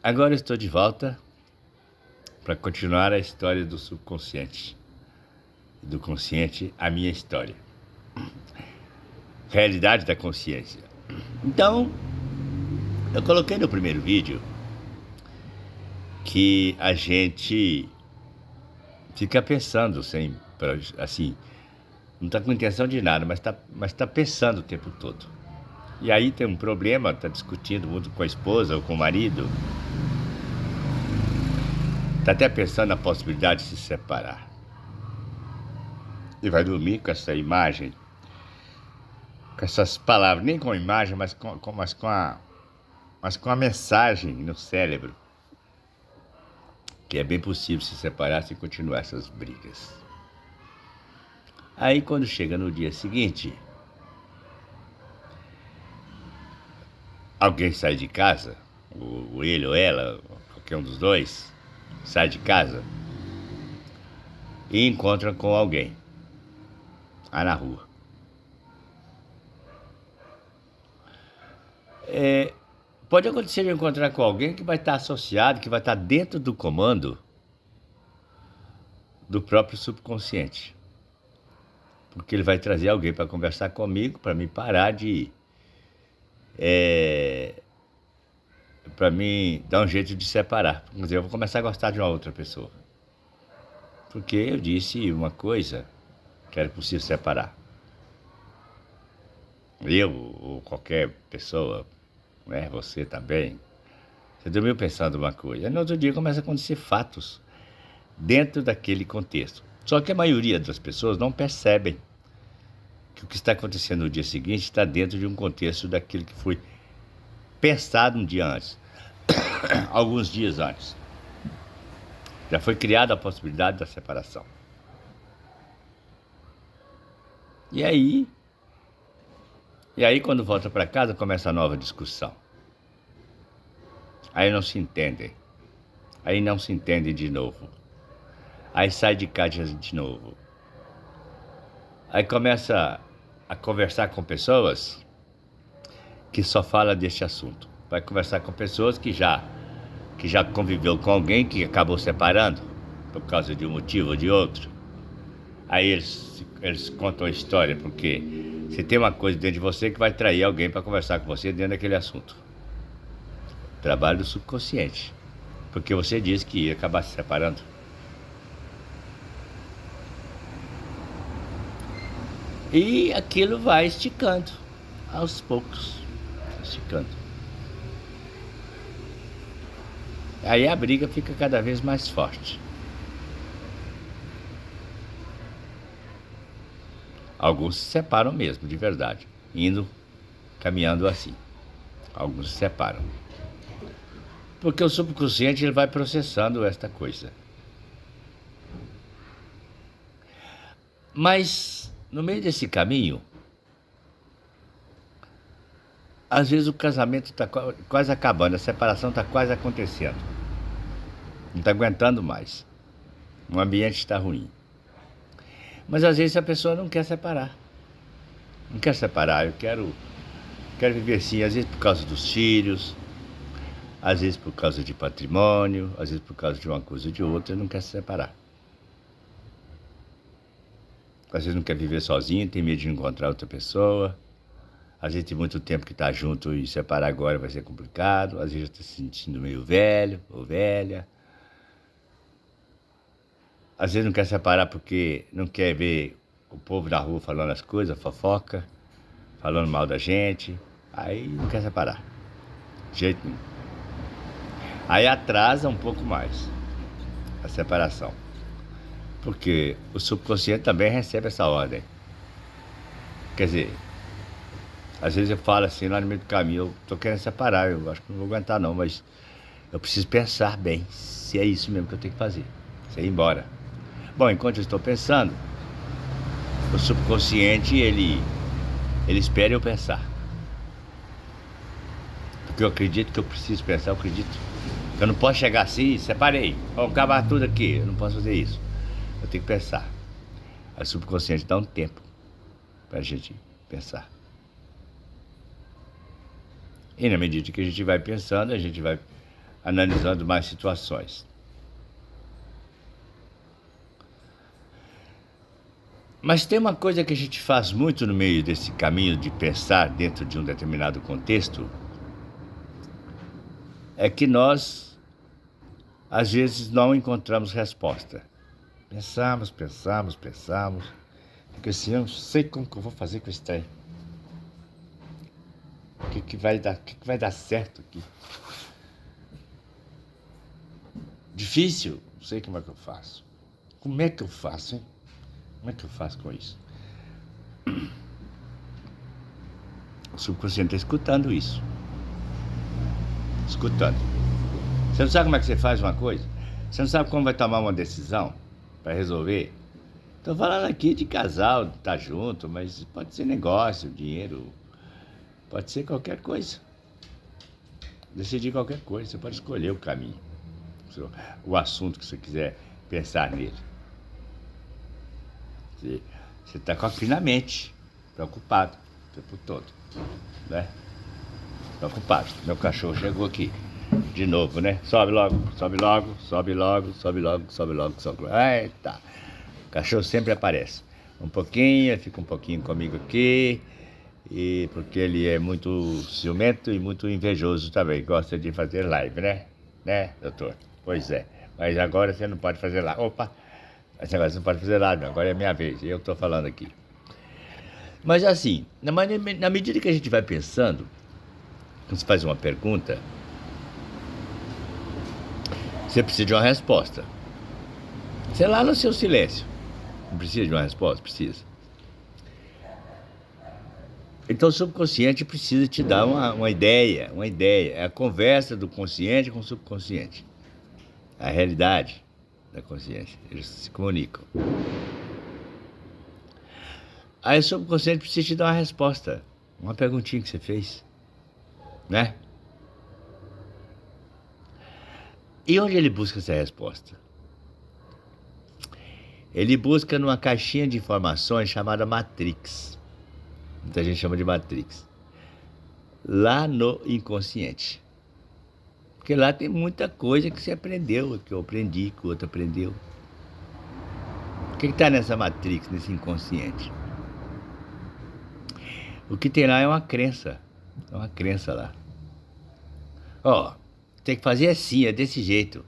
Agora eu estou de volta para continuar a história do subconsciente. Do consciente, a minha história. Realidade da consciência. Então, eu coloquei no primeiro vídeo que a gente fica pensando assim, não está com intenção de nada, mas tá pensando o tempo todo. E aí tem um problema, está discutindo muito com a esposa ou com o marido, está até pensando na possibilidade de se separar. E vai dormir com essa imagem, com essas palavras, nem com a imagem, mas com a mensagem no cérebro, que é bem possível se separar se continuar essas brigas. Aí quando chega no dia seguinte, alguém sai de casa, ou ele ou ela, qualquer um dos dois, sai de casa e encontra com alguém lá na rua. Pode acontecer de encontrar com alguém que vai estar associado, que vai estar dentro do comando do próprio subconsciente. Porque ele vai trazer alguém para conversar comigo, para me parar de... para mim dar um jeito de separar. Quer dizer, eu vou começar a gostar de uma outra pessoa. Porque eu disse uma coisa que era possível separar. Eu ou qualquer pessoa, né, você também, você dormiu pensando uma coisa. E no outro dia começa a acontecer fatos dentro daquele contexto. Só que a maioria das pessoas não percebem que o que está acontecendo no dia seguinte está dentro de um contexto daquilo que foi pensado um dia antes, alguns dias antes. Já foi criada a possibilidade da separação. E aí quando volta para casa começa a nova discussão. Aí não se entendem. Aí não se entendem de novo. Aí sai de casa de novo. Aí começa a conversar com pessoas que só falam deste assunto. Vai conversar com pessoas que já conviveu com alguém que acabou separando por causa de um motivo ou de outro. Aí eles contam a história, porque você tem uma coisa dentro de você que vai trair alguém para conversar com você dentro daquele assunto. Trabalho do subconsciente. Porque você disse que ia acabar se separando. E aquilo vai esticando, aos poucos, esticando. Aí a briga fica cada vez mais forte. Alguns se separam mesmo, de verdade, caminhando assim. Alguns se separam. Porque o subconsciente ele vai processando esta coisa. Mas no meio desse caminho, às vezes o casamento está quase acabando, a separação está quase acontecendo. Não está aguentando mais. O ambiente está ruim. Mas às vezes a pessoa não quer separar. Não quer separar, eu quero viver assim, às vezes por causa dos filhos, às vezes por causa de patrimônio, às vezes por causa de uma coisa ou de outra, não quer se separar. Às vezes não quer viver sozinho, tem medo de encontrar outra pessoa. Às vezes tem muito tempo que está junto e separar agora vai ser complicado. Às vezes está se sentindo meio velho ou velha. Às vezes não quer separar porque não quer ver o povo na rua falando as coisas, fofoca, falando mal da gente. Aí não quer separar. De jeito nenhum. Aí atrasa um pouco mais a separação. Porque o subconsciente também recebe essa ordem. Quer dizer, às vezes eu falo assim lá no meio do caminho, eu tô querendo separar, eu acho que não vou aguentar não, mas eu preciso pensar bem se é isso mesmo que eu tenho que fazer, se é ir embora. Bom, enquanto eu estou pensando, o subconsciente, ele espera eu pensar. Porque eu acredito que eu preciso pensar, eu acredito. Eu não posso chegar assim, separei, vamos acabar tudo aqui, eu não posso fazer isso. Eu tenho que pensar. Aí o subconsciente dá um tempo pra gente pensar. E na medida que a gente vai pensando, a gente vai analisando mais situações. Mas tem uma coisa que a gente faz muito no meio desse caminho de pensar dentro de um determinado contexto, é que nós, às vezes, não encontramos resposta. Pensamos. Porque assim, eu não sei como que eu vou fazer com esse trem. O que vai dar certo aqui? Difícil, não sei como é que eu faço. Como é que eu faço, hein? Como é que eu faço com isso? O subconsciente está escutando isso. Escutando. Você não sabe como é que você faz uma coisa? Você não sabe como vai tomar uma decisão para resolver? Estou falando aqui de casal, tá junto, mas pode ser negócio, dinheiro, pode ser qualquer coisa. Decidir qualquer coisa, você pode escolher o caminho, o assunto que você quiser pensar nele. Você está com aquilo na mente, preocupado o tempo todo, né? Preocupado. Meu cachorro chegou aqui de novo, né? Sobe logo. Eita! O cachorro sempre aparece. Um pouquinho, fica um pouquinho comigo aqui. E porque ele é muito ciumento e muito invejoso também. Gosta de fazer live, né? Né, doutor? Pois é. Mas agora você não pode fazer live. Opa! Mas agora você não pode fazer live, agora é minha vez. Eu estou falando aqui. Mas assim, na medida que a gente vai pensando, quando você faz uma pergunta, você precisa de uma resposta. Sei lá no seu silêncio. Não precisa de uma resposta? Precisa. Então o subconsciente precisa te dar uma ideia. É a conversa do consciente com o subconsciente. A realidade da consciência. Eles se comunicam. Aí o subconsciente precisa te dar uma resposta. Uma perguntinha que você fez. Né? E onde ele busca essa resposta? Ele busca numa caixinha de informações chamada Matrix. Muita gente chama de Matrix. Lá no inconsciente. Porque lá tem muita coisa que você aprendeu, que eu aprendi, que o outro aprendeu. O que está nessa Matrix, nesse inconsciente? O que tem lá é uma crença. É uma crença lá. Ó, tem que fazer assim, é desse jeito.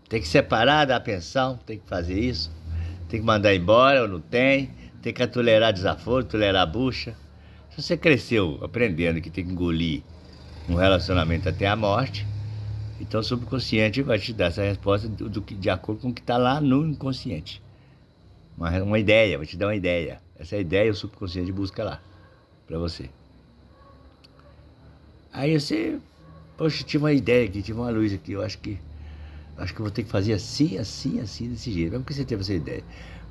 Tem que separar da pensão, tem que fazer isso. Tem que mandar embora ou não tem. Tem que tolerar desaforo, tolerar bucha. Se você cresceu aprendendo que tem que engolir um relacionamento até a morte, então o subconsciente vai te dar essa resposta de acordo com o que está lá no inconsciente. Uma ideia, vai te dar uma ideia. Essa ideia o subconsciente busca lá, para você. Aí você, poxa, tive uma ideia aqui, tive uma luz aqui, eu acho que eu vou ter que fazer assim, desse jeito. Mas por que você teve essa ideia?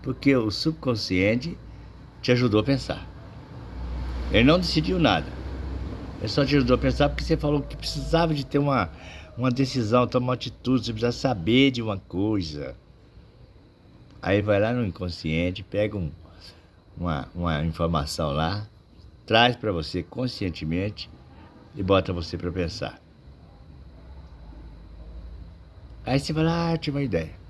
Porque o subconsciente te ajudou a pensar. Ele não decidiu nada. Ele só te ajudou a pensar porque você falou que precisava de ter uma decisão, tomar uma atitude, você precisa saber de uma coisa. Aí vai lá no inconsciente, pega uma informação lá, traz para você conscientemente e bota você para pensar. Aí você fala, tive uma ideia.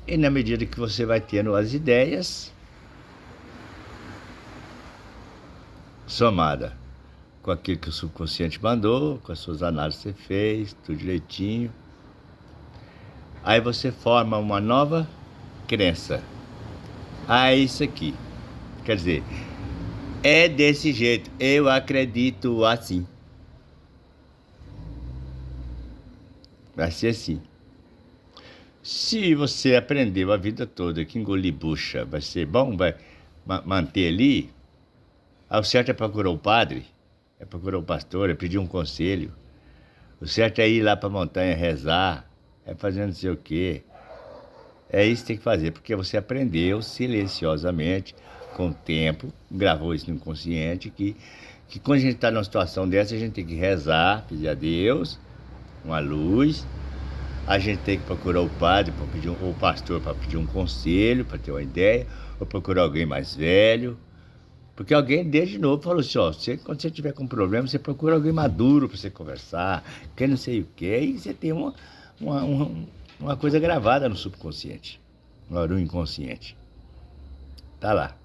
E na medida que você vai tendo as ideias, somada com aquilo que o subconsciente mandou, com as suas análises que você fez, tudo direitinho, aí você forma uma nova crença. É isso aqui. Quer dizer, é desse jeito, eu acredito assim. Vai ser assim. Se você aprendeu a vida toda que engolir bucha vai ser bom, vai manter ali, o certo é procurar o padre, é procurar o pastor, é pedir um conselho. O certo é ir lá para a montanha rezar, é fazer não sei o quê. É isso que tem que fazer, porque você aprendeu silenciosamente, com o tempo, gravou isso no inconsciente, que quando a gente está numa situação dessa, a gente tem que rezar, pedir a Deus uma luz. A gente tem que procurar o padre, ou o pastor, para pedir um conselho, para ter uma ideia, ou procurar alguém mais velho, Porque alguém desde novo falou assim, ó, quando você tiver com problema, você procura alguém maduro para você conversar, que não sei o quê, e você tem uma, uma, uma coisa gravada no subconsciente, no inconsciente. Tá lá.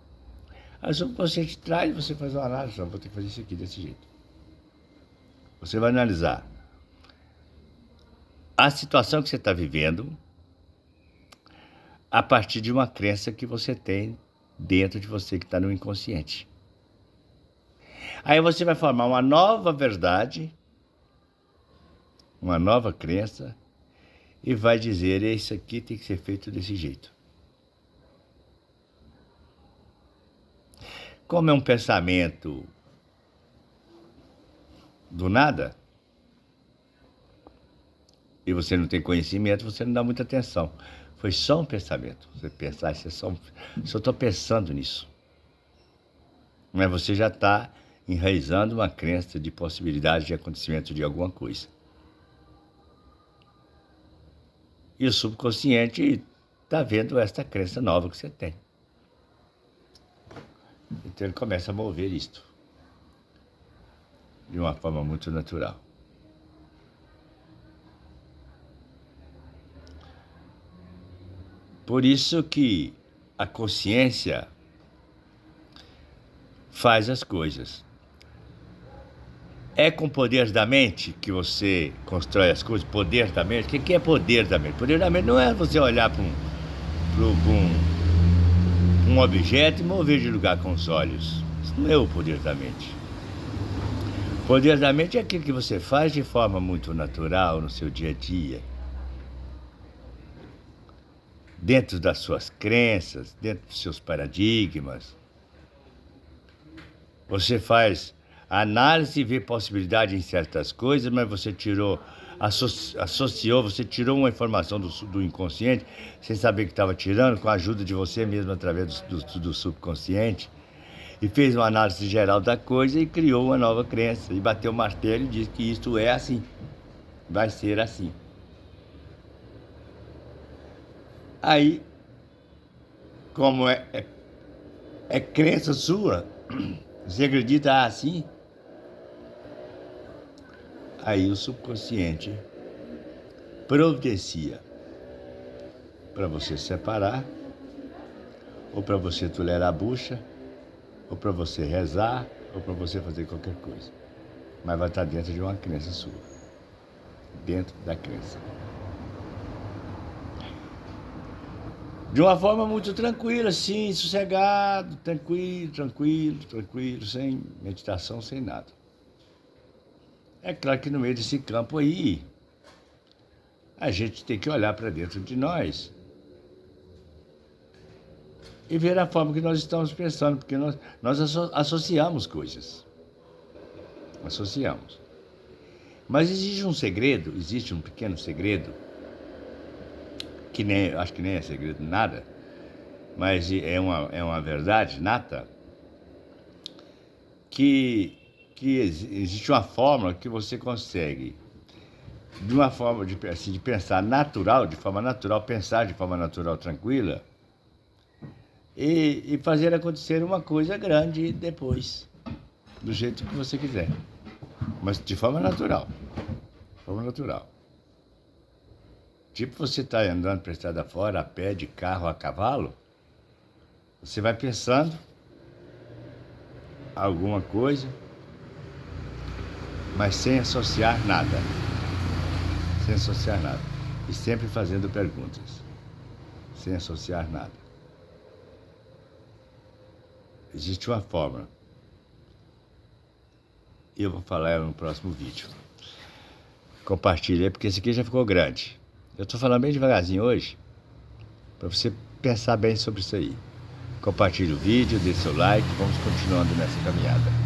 Aí o subconsciente traz e você faz uma análise, vou ter que fazer isso aqui desse jeito. Você vai analisar a situação que você está vivendo a partir de uma crença que você tem dentro de você que está no inconsciente. Aí você vai formar uma nova verdade, uma nova crença, e vai dizer, isso aqui tem que ser feito desse jeito. Como é um pensamento do nada, e você não tem conhecimento, você não dá muita atenção. Foi só um pensamento. Você pensar, só estou pensando nisso. Mas você já está enraizando uma crença de possibilidade de acontecimento de alguma coisa. E o subconsciente está vendo esta crença nova que você tem. Então ele começa a mover isto de uma forma muito natural. Por isso que a consciência faz as coisas. É com o poder da mente que você constrói as coisas? Poder da mente? O que é poder da mente? Poder da mente não é você olhar para um objeto e mover de lugar com os olhos. Isso não é o poder da mente. O poder da mente é aquilo que você faz de forma muito natural no seu dia a dia. Dentro das suas crenças, dentro dos seus paradigmas. Você faz análise e vê possibilidade em certas coisas, mas você associou, você tirou uma informação do inconsciente, sem saber que estava tirando, com a ajuda de você mesmo através do subconsciente, e fez uma análise geral da coisa e criou uma nova crença, e bateu o martelo e disse que isto é assim, vai ser assim. Aí, como é crença sua, você acredita assim? Aí o subconsciente providencia para você separar, ou para você tolerar a bucha, ou para você rezar, ou para você fazer qualquer coisa. Mas vai estar dentro de uma crença sua. Dentro da crença. De uma forma muito tranquila, assim, sossegado, tranquilo, sem meditação, sem nada. É claro que no meio desse campo aí, a gente tem que olhar para dentro de nós e ver a forma que nós estamos pensando, porque nós associamos coisas. Associamos. Mas existe um pequeno segredo, acho que nem é segredo nada, mas é uma verdade nata, que existe uma fórmula que você consegue, de uma forma de pensar natural, de forma natural, pensar de forma natural, tranquila, e fazer acontecer uma coisa grande depois, do jeito que você quiser, mas de forma natural. Tipo, você está andando para a estrada fora, a pé, de carro, a cavalo, você vai pensando alguma coisa, mas sem associar nada. E sempre fazendo perguntas, sem associar nada. Existe uma fórmula. E eu vou falar ela no próximo vídeo. Compartilhe aí, porque esse aqui já ficou grande. Eu estou falando bem devagarzinho hoje, para você pensar bem sobre isso aí. Compartilhe o vídeo, dê seu like, vamos continuando nessa caminhada.